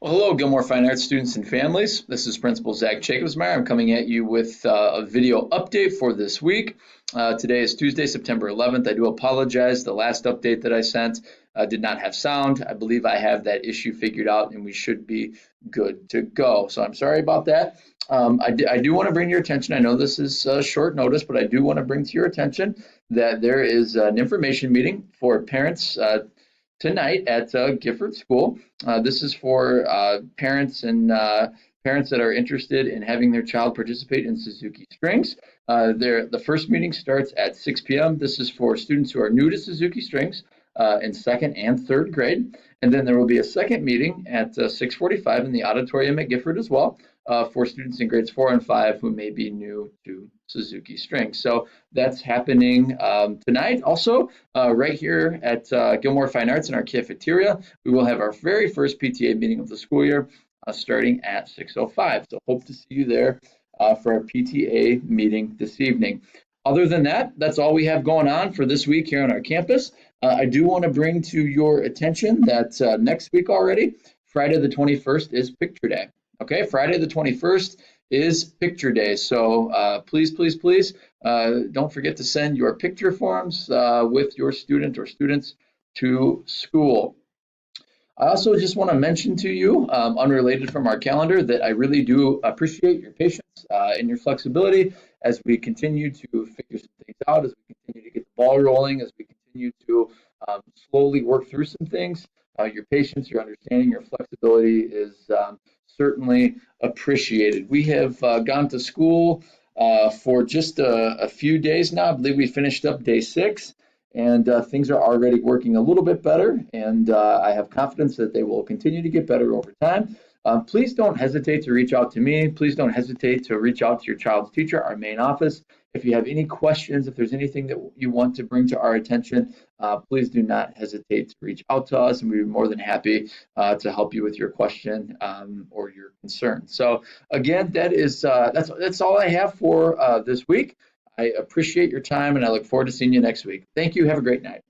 Well, hello, Gilmore Fine Arts students and families. This is Principal Zach Jacobsmeyer. I'm coming at you with a video update for this week. Today is Tuesday, September 11th. I do apologize. The last update that I sent did not have sound. I believe I have that issue figured out and we should be good to go. So I'm sorry about that. I do want to bring your attention. I know this is short notice, but I do want to bring to your attention that there is an information meeting for parents tonight at Gifford School. This is for parents and parents that are interested in having their child participate in Suzuki Strings. The first meeting starts at 6 p.m. This is for students who are new to Suzuki Strings in second and third grade. And then there will be a second meeting at 6:45 in the auditorium at Gifford as well for students in grades 4 and 5 who may be new to Suzuki Strings. So that's happening tonight. Also, right here at Gilmore Fine Arts in our cafeteria, we will have our very first PTA meeting of the school year starting at 6:05. So hope to see you there for our PTA meeting this evening. Other than that, that's all we have going on for this week here on our campus. I do want to bring to your attention that next week already, Friday the 21st is Picture Day. Okay, Friday the 21st is Picture Day. So please don't forget to send your picture forms with your student or students to school. I also just want to mention to you, unrelated from our calendar, that I really do appreciate your patience and your flexibility as we continue to figure some things out, as we continue to get the ball rolling, as we continue to slowly work through some things. Your patience, your understanding, your flexibility is certainly appreciated. We have gone to school for just a few days now. I believe we finished up day 6. And things are already working a little bit better, and I have confidence that they will continue to get better over time. Please don't hesitate to reach out to me. Please don't hesitate to reach out to your child's teacher, our main office. If you have any questions, if there's anything that you want to bring to our attention, please do not hesitate to reach out to us, and we'd be more than happy to help you with your question or your concern. So again, that's all I have for this week. I appreciate your time, and I look forward to seeing you next week. Thank you. Have a great night.